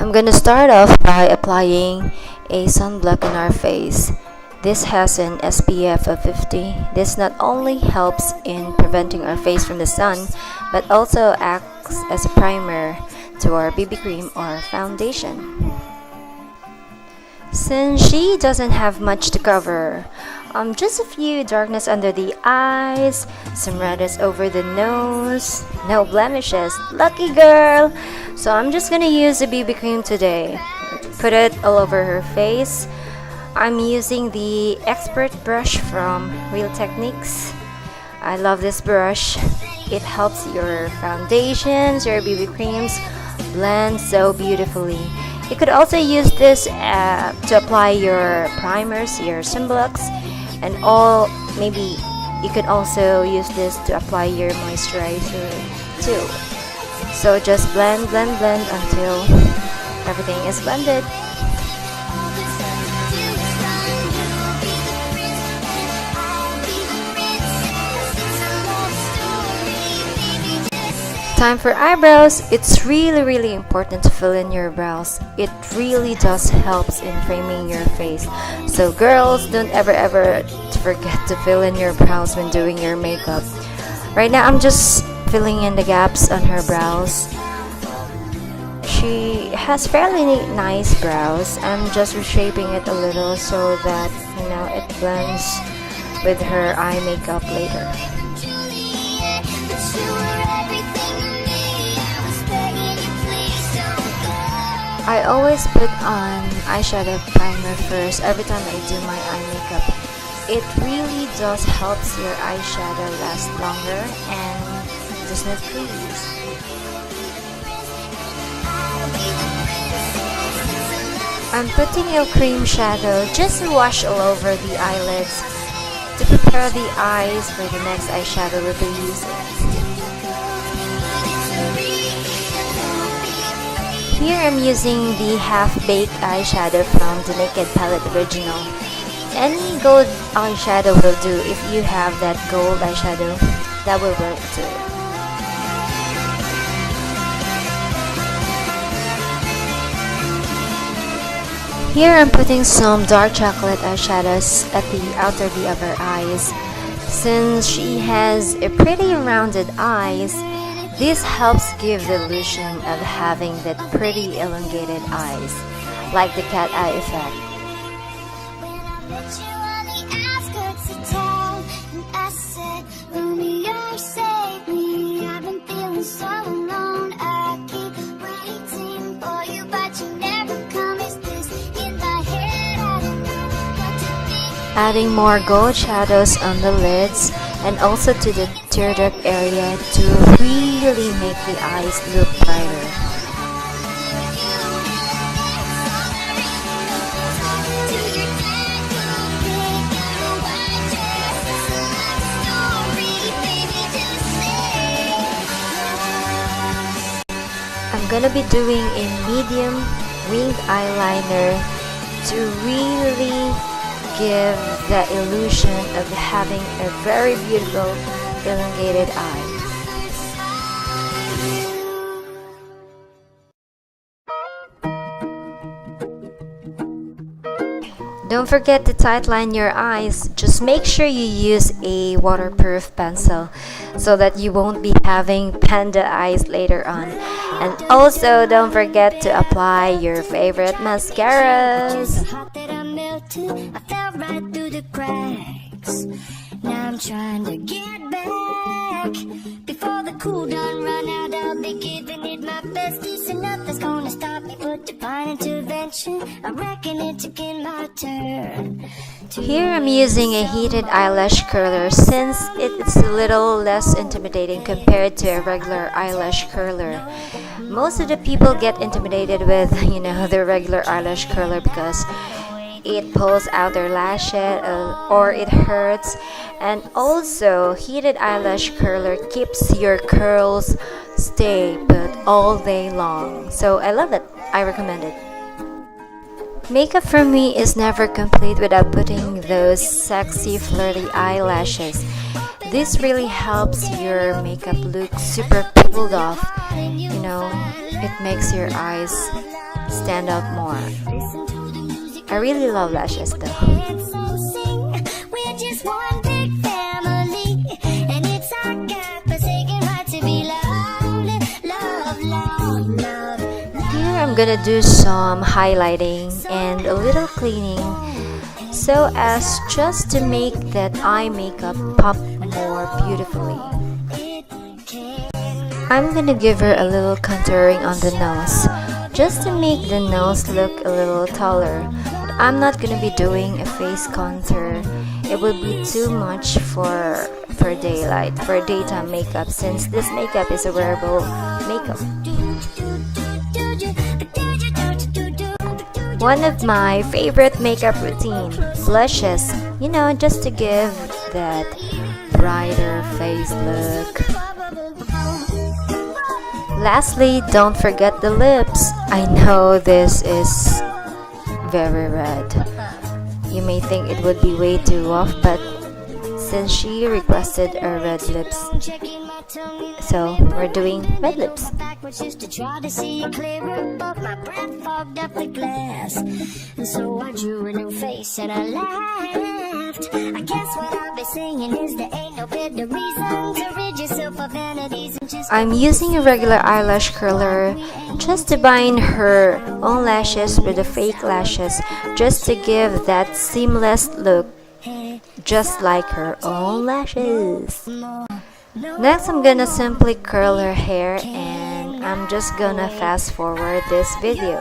I'm gonna start off by applying a sunblock on our face. This has an SPF of 50. This not only helps in preventing our face from the sun, but also acts as a primer to our BB cream or foundation. Since she doesn't have much to cover, just a few darkness under the eyes, some redness over the nose, no blemishes, lucky girl! So I'm just gonna use the BB cream today. Put it all over her face. I'm using the Expert brush from Real Techniques. I love this brush. It helps your foundations, your BB creams blend so beautifully. You could also use this to apply your primers, your sunblocks, and all. Maybe you could also use this to apply your moisturizer too. So just blend until everything is blended. Time for eyebrows. It's really important to fill in your brows. It really does helps in framing your face. So girls, don't ever forget to fill in your brows when doing your makeup. Right now I'm just filling in the gaps on her brows. She has fairly nice brows. I'm just reshaping it a little so that it blends with her eye makeup later. I always put on eyeshadow primer first every time I do my eye makeup. It really does helps your eyeshadow last longer and does not crease. I'm putting a cream shadow just to wash all over the eyelids to prepare the eyes for the next eyeshadow we'll be using. Here I'm using the half-baked eyeshadow from the Naked Palette Original. Any gold eyeshadow will do. If you have that gold eyeshadow, that will work too. Here I'm putting some dark chocolate eyeshadows at the outer V of her eyes. Since she has a pretty rounded eyes, this helps give the illusion of having that pretty elongated eyes, like the cat eye effect. Adding more gold shadows on the lids and also to the tear duct area to really make the eyes look brighter. I'm gonna be doing a medium winged eyeliner to really give the illusion of having a very beautiful elongated eye. Don't forget to tightline your eyes. Just make sure you use a waterproof pencil so that you won't be having panda eyes later on. And also don't forget to apply your favorite mascaras. I fell right through the cracks. Now I'm trying to get back. Before the cool done run out, I'll be giving it my best. So nothing's gonna stop me but divine intervention. I reckon it's again my turn. Here I'm using a heated eyelash curler since it's a little less intimidating compared to a regular eyelash curler. Most of the people get intimidated with, the regular eyelash curler because it pulls out their lashes or it hurts, and also heated eyelash curler keeps your curls stay put all day long. So I love it. I recommend it. Makeup for me is never complete without putting those sexy flirty eyelashes. This really helps your makeup look super pulled off. It makes your eyes stand out more. I really love lashes though. We're just one big family, and it's our God-forsaken right to be loved, loved, loved, loved. Here I'm gonna do some highlighting and a little cleaning so as just to make that eye makeup pop more beautifully. I'm gonna give her a little contouring on the nose just to make the nose look a little taller. But I'm not gonna be doing a face contour. It would be too much for daylight, for daytime makeup, since this makeup is a wearable makeup. One of my favorite makeup routine, blushes, you know, just to give that brighter face look. Lastly, don't forget the lips. I know this is very red. You may think it would be way too off, but since she requested a red lips, so we're doing red lips. Just to try to see it clearer, but my breath fogged up the glass. And so I drew a new face and I laughed. I guess what I'll be saying is there ain't no better reason to rid yourself of vanities and just. I'm using a regular eyelash curler just to bind her own lashes with the fake lashes, just to give that seamless look, just like her own lashes. Next, I'm gonna simply curl her hair, and I'm just gonna fast forward this video.